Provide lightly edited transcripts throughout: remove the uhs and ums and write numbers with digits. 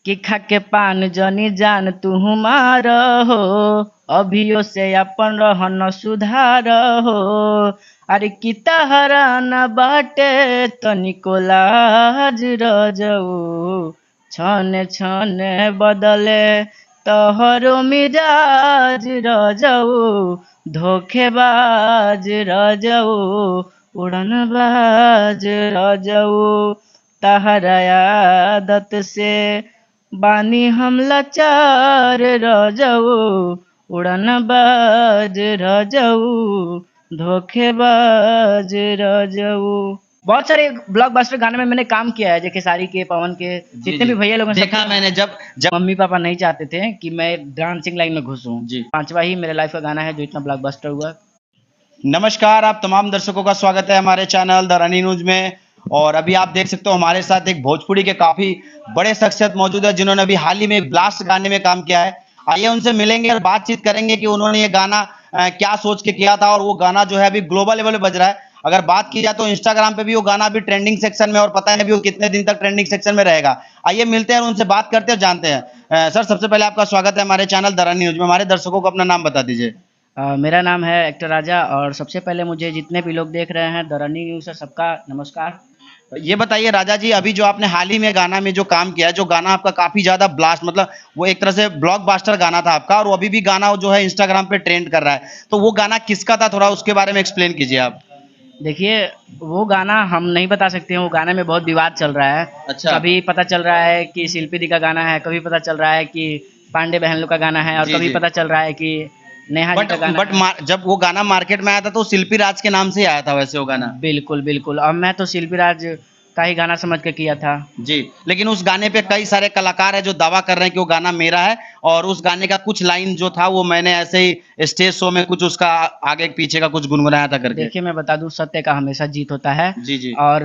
कि खा के पान जनी जान तू हमार हो, अभियो से अपन रहन सुधार हो। अरे की तहरा न बाटे तनिको लाज रजऊ, छने छने बदले तोहरो मिजाज रजऊ, धोखेबाज रजऊ, उड़नबाज रजऊ। तहरा आदत से बानी हम लाचार रजऊ, उड़नबाज रजऊ, धोखेबाज रजऊ। बहुत सारे ब्लॉकबस्टर गाने में मैंने काम किया है, जय खेसारी के, पवन के, जी जितने जी भी भैया लोग हैं, देखा सबके। मैंने जब जब मम्मी पापा नहीं चाहते थे कि मैं डांसिंग लाइन में घुसूं। जी। पांचवा ही मेरे लाइफ का गाना है जो इतना ब्लॉकबस्टर हुआ। नमस्कार, आप तमाम दर्शकों का स्वागत है हमारे चैनल द रनी न्यूज में। और अभी आप देख सकते हो हमारे साथ एक भोजपुरी के काफी बड़े शख्सियत मौजूद है जिन्होंने अभी हाल ही में ब्लास्ट गाने में काम किया है। आइए उनसे मिलेंगे और बातचीत करेंगे कि उन्होंने ये गाना क्या सोच के किया था, और वो गाना जो है अभी ग्लोबल लेवल पे बज रहा है। अगर बात की जाए तो इंस्टाग्राम पे भी वो गाना अभी ट्रेंडिंग सेक्शन में, और पता नहीं अभी वो कितने दिन तक ट्रेंडिंग सेक्शन में रहेगा। आइए मिलते हैं और उनसे बात करते हैं और जानते हैं। सर, सबसे पहले आपका स्वागत है हमारे चैनल द रनी न्यूज में। हमारे दर्शकों को अपना नाम बता दीजिए। मेरा नाम है एक्टर राजा, और सबसे पहले मुझे जितने भी लोग देख रहे हैं द रनिंग न्यूज से, सबका नमस्कार। ये बताइए राजा जी, अभी जो आपने हाल ही में गाना में जो काम किया है, जो गाना आपका काफी ज्यादा ब्लास्ट, मतलब वो एक तरह से ब्लॉकबस्टर गाना था आपका, और वो अभी भी गाना जो है इंस्टाग्राम पे ट्रेंड कर रहा है, तो वो गाना किसका था, थोड़ा उसके बारे में एक्सप्लेन कीजिए आप। देखिए, वो गाना हम नहीं बता सकते हैं। वो गाने में बहुत विवाद चल रहा है। अच्छा। कभी पता चल रहा है कि शिल्पी दी का गाना है, कभी पता चल रहा है कि पांडे बहन लोग का गाना है, और जी कभी जी। पता चल रहा है कि नेहा जी बट का गाना बट है। जब वो गाना मार्केट में आया था तो शिल्पी राज के नाम से ही आया था वैसे वो गाना। बिल्कुल बिल्कुल, और मैं तो शिल्पी राज का ही गाना समझ के किया था। जी, लेकिन उस गाने पे कई सारे कलाकार हैं जो दावा कर रहे हैं कि वो गाना मेरा है, और उस गाने का कुछ लाइन जो था वो मैंने ऐसे ही स्टेज शो में कुछ उसका आगे पीछे का कुछ गुनगुनाया था करके। देखिए, मैं बता दूं, सत्य का हमेशा जीत होता है। जी जी। और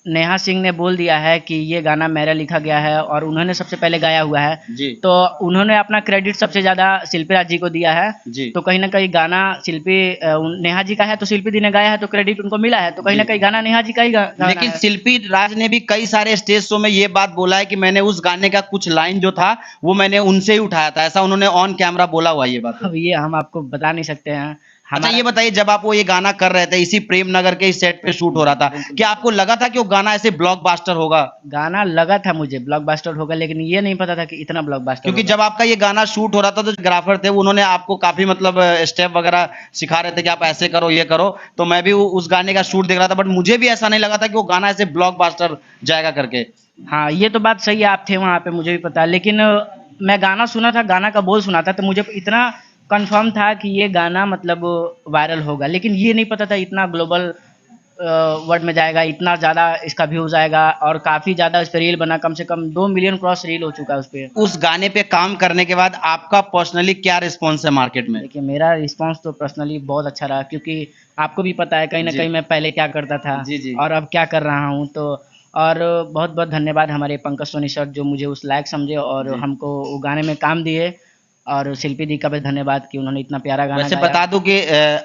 नेहा सिंह ने बोल दिया है कि ये गाना मेरा लिखा गया है, और उन्होंने सबसे पहले गाया हुआ है। जी तो उन्होंने अपना क्रेडिट सबसे ज्यादा शिल्पी राज जी को दिया है। जी तो कहीं ना कहीं गाना नेहा जी का है, तो शिल्पी दी ने गाया है, तो क्रेडिट उनको मिला है। तो कहीं जी। ना कहीं गाना नेहा जी का ही गाना लेकिन है। शिल्पी राज ने भी कई सारे स्टेज शो में ये बात बोला है कि मैंने उस गाने का कुछ लाइन जो था वो मैंने उनसे ही उठाया था, ऐसा उन्होंने ऑन कैमरा बोला हुआ है ये बात। अब ये हम आपको बता नहीं सकते हैं। अच्छा, हमारा ये बताइए, जब आप वो ये गाना कर रहे थे, इसी प्रेम नगर के इस सेट पे शूट हो रहा था, बिल्कुल, क्या आपको लगा था कि वो गाना ऐसे ब्लॉकबस्टर होगा? गाना लगा था मुझे ब्लॉकबस्टर होगा, लेकिन ये नहीं पता था कि इतना ब्लॉकबस्टर क्योंकि होगा। जब आपका ये गाना शूट हो रहा था तो ग्राफर थे, उन्होंने आपको काफी मतलब स्टेप वगैरह सिखा रहे थे कि आप ऐसे करो ये करो, तो मैं भी उस गाने का शूट देख रहा था, बट मुझे भी ऐसा नहीं लगा था कि वो गाना ऐसे ब्लॉकबस्टर जाएगा करके। हाँ, ये तो बात सही है, आप थे वहाँ पे, मुझे भी पता है। लेकिन मैं गाना सुना था, गाना का बोल सुना था, तो मुझे इतना कंफर्म था कि ये गाना मतलब वायरल होगा। लेकिन ये नहीं पता था इतना ग्लोबल वर्ल्ड में जाएगा, इतना ज़्यादा इसका व्यूज़ आएगा, और काफ़ी ज़्यादा इस पे रील बना, कम से कम 2 मिलियन क्रॉस रील हो चुका है उस पे। उस गाने पे काम करने के बाद आपका पर्सनली क्या रिस्पॉन्स है मार्केट में? देखिए, मेरा रिस्पॉन्स तो पर्सनली बहुत अच्छा रहा, क्योंकि आपको भी पता है कहीं न जी। कहीं मैं पहले क्या करता था जी जी। और अब क्या कर रहा हूँ। तो और बहुत-बहुत धन्यवाद हमारे पंकज सोनी सर, जो मुझे उस लायक समझे और जी। हमको वो गाने में काम दिए। और शिल्पी दी का भी धन्यवाद कि उन्होंने इतना प्यारा गाना वैसे गाया। बता दूं कि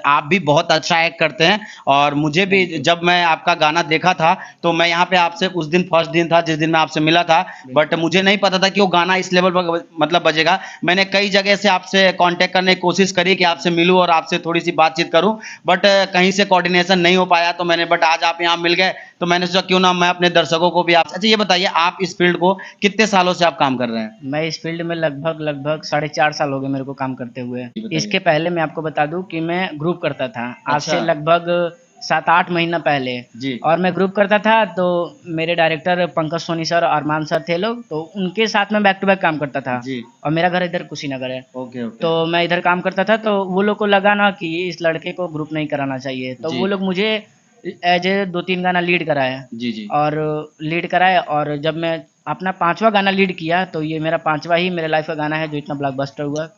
आप भी बहुत अच्छा एक्ट करते हैं, और मुझे भी जब मैं आपका गाना देखा था तो मैं यहाँ पे आपसे उस दिन फर्स्ट दिन था जिस दिन मैं आपसे मिला था, बट मुझे नहीं पता था कि वो गाना इस लेवल पर मतलब बजेगा। मैंने कई जगह से आपसे कांटेक्ट करने की कोशिश करी कि आपसे मिलूं और आपसे थोड़ी सी बातचीत करूं, बट कहीं से कोऑर्डिनेशन नहीं हो पाया, तो मैंने बट आज आप यहाँ मिल गए तो मैंने सोचा क्यों ना मैं अपने दर्शकों को भी आप। अच्छा, ये बताइए, आप इस फील्ड को कितने सालों से आप काम कर रहे हैं? मैं इस फील्ड में लगभग 4.5 साल हो गए मेरे को काम करते हुए। बताइए। इसके पहले मैं आपको बता दूं कि मैं ग्रुप करता था, आज अच्छा। से लगभग 7-8 महीना पहले। जी और मैं ग्रुप करता था, तो मेरे डायरेक्टर पंकज सोनी सर, अरमान सर थे लोग, तो उनके साथ में बैक टू बैक काम करता था। जी। और मेरा घर इधर कुशीनगर है। Okay okay. तो मैं इधर काम करता था, तो वो लोग को लगा ना कि इस लड़के को ग्रुप नहीं कराना चाहिए, तो जी वो लोग मुझे एज ए 2-3 गाना लीड कराया। जी जी। और लीड कराए, और जब मैं अपना 5वां गाना लीड किया, तो ये मेरा 5वां ही मेरे लाइफ का गाना है जो इतना ब्लॉकबस्टर हुआ।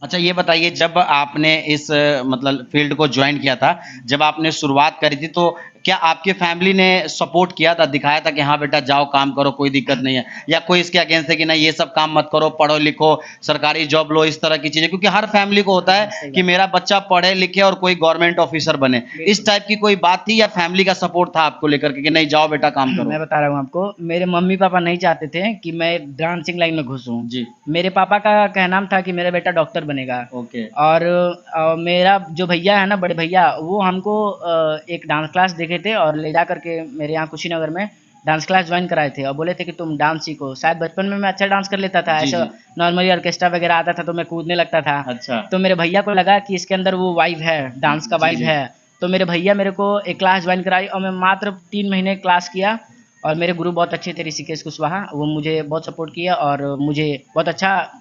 अच्छा, ये बताइए, जब आपने इस मतलब फील्ड को ज्वाइन किया था, जब आपने शुरुआत करी थी, तो क्या आपके फैमिली ने सपोर्ट किया था, दिखाया था कि हाँ बेटा जाओ काम करो कोई दिक्कत नहीं है, या कोई इसके अगेंस्ट है कि नहीं ये सब काम मत करो, पढ़ो लिखो, सरकारी जॉब लो, इस तरह की चीजें? क्योंकि हर फैमिली को होता है सही कि बात। मेरा बच्चा पढ़े लिखे और कोई गवर्नमेंट ऑफिसर बने। इस टाइप की कोई बात थी या फैमिली का सपोर्ट था आपको लेकर के कि नहीं जाओ बेटा काम करो? मैं बता रहा हूँ आपको, मेरे मम्मी पापा नहीं चाहते थे कि मैं डांसिंग लाइन में घुसूं। जी। मेरे पापा का कहना था कि मेरा बेटा डॉक्टर बनेगा। ओके। और मेरा जो भैया है ना, बड़े भैया, वो हमको एक डांस क्लास देखे थे और ले जा करके मेरे यहाँ कुशीनगर में डांस क्लास ज्वाइन कराए थे और बोले थे कि तुम डांस सीखो। शायद बचपन में मैं अच्छा डांस कर लेता था, जी ऐसा जी। नॉर्मली ऑर्केस्ट्रा वगैरह आता था तो मैं कूदने लगता था। अच्छा। तो मेरे भैया को लगा कि इसके अंदर वो वाइब है, डांस का जी वाइब जी। है। तो मेरे भैया मेरे को एक क्लास ज्वाइन कराई और मैं मात्र 3 महीने क्लास किया। और मेरे गुरु बहुत अच्छे थे, ऋषिकेश कुशवाहा, वो मुझे बहुत सपोर्ट किया और मुझे बहुत अच्छा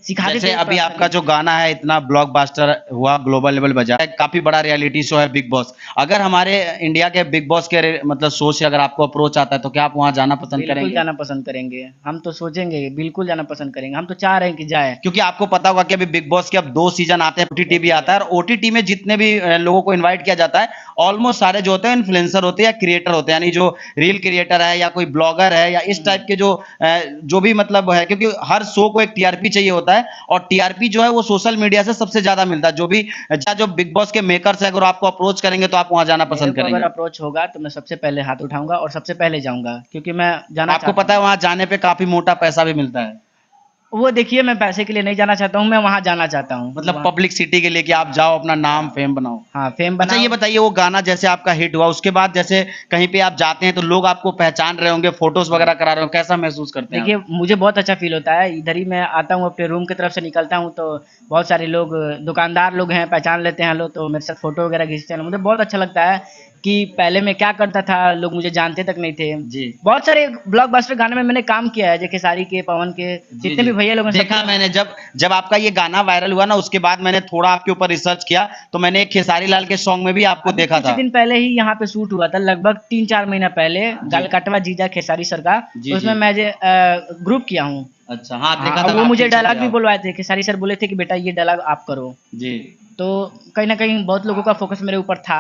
सिखाते जैसे थे अभी आपका पर्सनली। जो गाना है इतना ब्लॉकबस्टर हुआ, ग्लोबल लेवल बजा है, काफी बड़ा रियलिटी शो है बिग बॉस। अगर हमारे इंडिया के बिग बॉस के मतलब शो से अगर आपको अप्रोच आता है तो क्या आप वहां जाना पसंद बिल्कुल करेंगे? जाना पसंद करेंगे, हम तो सोचेंगे बिल्कुल जाना पसंद करेंगे, हम तो चाह रहे हैं कि जाए। क्योंकि आपको पता होगा कि अभी बिग बॉस के अब 2 सीजन आते हैं, ओटीटी भी आता है, और ओटीटी में जितने भी लोगों को इनवाइट किया जाता है ऑलमोस्ट सारे जो होते हैं इन्फ्लुएंसर होते हैं या क्रिएटर होते हैं, यानी जो रील क्रिएटर है या कोई ब्लॉगर है या इस टाइप के जो भी मतलब है, क्योंकि हर शो को एक टीआरपी चाहिए होता है, और टीआरपी जो है वो सोशल मीडिया से सबसे ज्यादा मिलता है। जो बिग बॉस के मेकर्स है अगर आपको अप्रोच करेंगे तो आप वहां जाना मेरे पसंद को अगर करेंगे? अप्रोच होगा तो मैं सबसे पहले हाथ उठाऊंगा और सबसे पहले जाऊंगा, क्योंकि मैं जाना आपको चाहता पता है हूँ। वहां जाने पे काफी मोटा पैसा भी मिलता है, वो देखिए, मैं पैसे के लिए नहीं जाना चाहता हूँ, मैं वहाँ जाना चाहता हूँ मतलब वहाँ। पब्लिक सिटी के लिए कि आप जाओ अपना नाम फेम बनाओ। हाँ, फेम अच्छा ये बनाओ। बताइए, वो गाना जैसे आपका हिट हुआ उसके बाद जैसे कहीं पे आप जाते हैं तो लोग आपको पहचान रहे होंगे, फोटोज वगैरह करा रहे हो, कैसा महसूस करते हैं आप? देखिए, मुझे बहुत अच्छा फ़ील होता है, इधर ही मैं आता हूँ अपने रूम की तरफ से निकलता हूँ तो बहुत सारे लोग, दुकानदार लोग हैं, पहचान लेते हैं लोग, तो मेरे साथ फ़ोटो वगैरह खींचते हैं। मुझे बहुत अच्छा लगता है कि पहले मैं क्या करता था, लोग मुझे जानते तक नहीं थे। जी बहुत सारे ब्लॉकबस्टर गाने में मैंने काम किया है, जय खेसारी के, पवन के, जी जितने जी। भी भैया लोग हैं देखा सबके। मैंने, जब जब आपका ये गाना वायरल हुआ ना उसके बाद मैंने थोड़ा आपके ऊपर रिसर्च किया तो मैंने एक खेसारी लाल के सॉन्ग में भी आपको अभी देखा कुछ था। दिन पहले ही यहाँ पे शूट हुआ था, लगभग 3-4 महीना पहले, जी गलकटवा जीजा खेसारी सर का। जी उसमें जी। मैं ग्रुप किया हूँ। अच्छा हाँ, हाँ, देखा और था, वो काफी मुझे अच्छे थे डायलॉग भी आप। बुलवाए थे, खेसारी सर बोले थे कि बेटा ये डायलॉग आप करो। जी। तो कहीं न कहीं बहुत लोगों का फ़ोकस मेरे ऊपर था।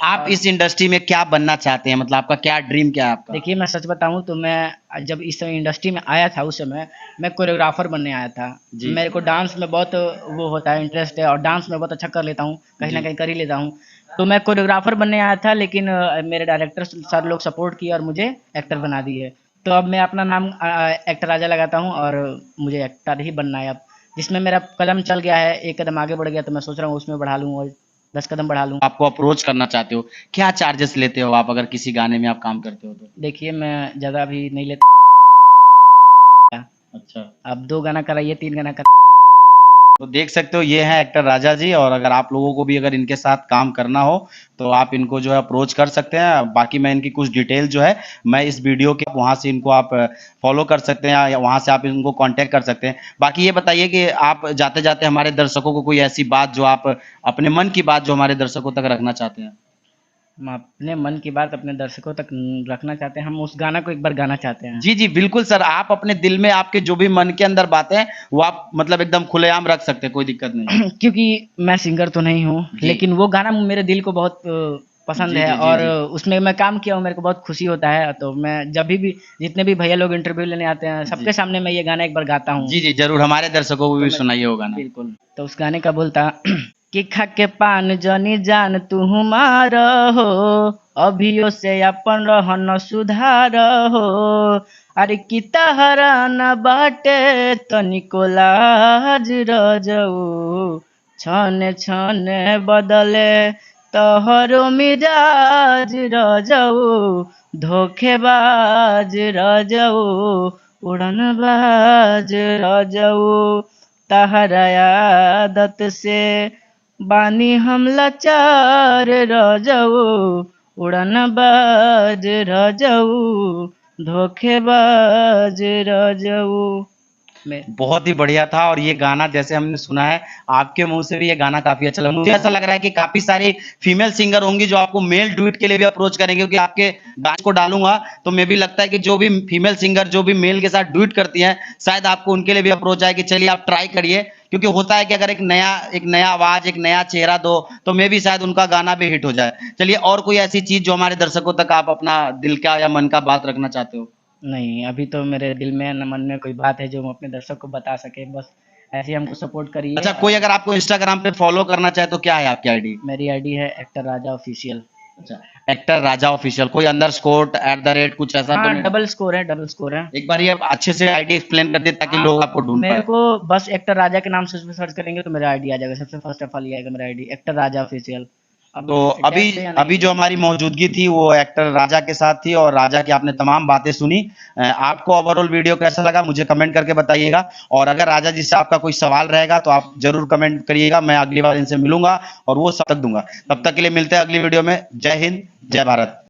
आप इस इंडस्ट्री में क्या बनना चाहते हैं, मतलब आपका क्या ड्रीम क्या है आपका? देखिए, मैं सच बताऊँ तो मैं जब इस समय इंडस्ट्री में आया था, उस समय मैं कोरियोग्राफ़र बनने आया था। जी मेरे को डांस में बहुत वो होता है, इंटरेस्ट है, और डांस में बहुत अच्छा कर लेता हूँ, कहीं न जी। कहीं कर ही लेता हूँ। तो मैं कोरियोग्राफ़र बनने आया था, लेकिन मेरे डायरेक्टर सर लोग सपोर्ट किए और मुझे एक्टर बना दिए। तो अब मैं अपना नाम एक्टर राजा लगाता हूँ और मुझे एक्टर ही बनना है अब। जिसमें मेरा कदम चल गया है, 1 कदम आगे बढ़ गया, तो मैं सोच रहा हूँ उसमें बढ़ा लूँ और 10 कदम बढ़ा लूँ। आपको अप्रोच करना चाहते हो, क्या चार्जेस लेते हो आप अगर किसी गाने में आप काम करते हो तो? देखिए, मैं ज़्यादा अभी नहीं लेता। अच्छा। अब 2 गाना कराइए, 3 गाना तो देख सकते हो ये है एक्टर राजा जी, और अगर आप लोगों को भी अगर इनके साथ काम करना हो तो आप इनको जो है अप्रोच कर सकते हैं। बाकी मैं इनकी कुछ डिटेल जो है मैं इस वीडियो के वहाँ से इनको आप फॉलो कर सकते हैं या वहाँ से आप इनको कांटेक्ट कर सकते हैं। बाकी ये बताइए कि आप जाते जाते हमारे दर्शकों को कोई ऐसी बात जो आप अपने मन की बात जो हमारे दर्शकों तक रखना चाहते हैं? हम अपने मन की बात अपने दर्शकों तक रखना चाहते हैं, हम उस गाना को एक बार गाना चाहते हैं। जी जी बिल्कुल सर, आप अपने दिल में आपके जो भी मन के अंदर बातें हैं वो आप मतलब एकदम खुलेआम रख सकते हैं, कोई दिक्कत नहीं। क्योंकि मैं सिंगर तो नहीं हूँ, जी लेकिन वो गाना मेरे दिल को बहुत पसंद जी है जी जी और जी। उसमें मैं काम किया हूँ, मेरे को बहुत खुशी होता है। तो मैं जब भी जितने भी भैया लोग इंटरव्यू लेने आते हैं, जी सबके सामने मैं ये गाना एक बार गाता हूँ। जी जी जरूर, हमारे दर्शकों को तो भी मैं सुनाइए वो गाना। बिल्कुल, तो उस गाने का बोलता कि खा के पान जनी जान तू मार हो, अभियो से अपन रहन सुधार हो, अरे की तहरा न बाटे तनिको लाज रजऊ, छने छने बदले तोहरो मिजाज रजऊ, धोखेबाज रजऊ, उड़नबाज रजऊ, तहरा आदत से बानी हम लाचार रजऊ, उड़नबाज रजऊ, धोखेबाज रजऊ। में। बहुत ही बढ़िया था। और ये गाना जैसे हमने सुना है आपके मुंह से भी, ये गाना काफी अच्छा लगा। मुझे ऐसा लग रहा है कि काफी सारी फीमेल सिंगर होंगी जो आपको मेल डुएट के लिए भी अप्रोच करेंगे, क्योंकि आपके गाने को डालूंगा तो मैं भी लगता है कि जो भी फीमेल सिंगर जो भी मेल के साथ डुएट करती हैं, शायद आपको उनके लिए भी अप्रोच आए कि चलिए आप ट्राई करिए। क्योंकि होता है कि अगर एक नया आवाज, एक नया चेहरा दो तो मे भी शायद उनका गाना भी हिट हो जाए। चलिए, और कोई ऐसी चीज जो हमारे दर्शकों तक आप अपना दिल का या मन का बात रखना चाहते हो? नहीं, अभी तो मेरे दिल में न मन में कोई बात है जो मैं अपने दर्शक को बता सके, बस ऐसे ही हमको सपोर्ट करिए। अच्छा, कोई अगर आपको इंस्टाग्राम पे फॉलो करना चाहे तो क्या है आपकी आईडी? मेरी आईडी है एक्टर राजा ऑफिशियल। अच्छा, एक्टर राजा ऑफिशियल। कोई अंडरस्कोर @ कुछ ऐसा तो हाँ, नहीं? डबल स्कोर है, डबल स्कोर है। एक बार ये अच्छे से आईडी एक्सप्लेन कर दे ताकि लोग आपको ढूंढ मेरे पाए। को बस एक्टर राजा के नाम से उसमें सर्च करेंगे तो मेरा आईडी आ जाएगा, सबसे फर्स्ट ऑफ ऑल ये आएगा मेरा आईडी, एक्टर राजा ऑफिशियल। अब तो अभी टैग से या नहीं अभी जो हमारी मौजूदगी थी वो एक्टर राजा के साथ थी, और राजा की आपने तमाम बातें सुनी। आपको ओवरऑल वीडियो कैसा लगा मुझे कमेंट करके बताइएगा। और अगर राजा जी से आपका कोई सवाल रहेगा तो आप जरूर कमेंट करिएगा, मैं अगली बार इनसे मिलूंगा और वो सब तक दूंगा। तब तक के लिए मिलते हैं अगली वीडियो में। जय हिंद, जय भारत।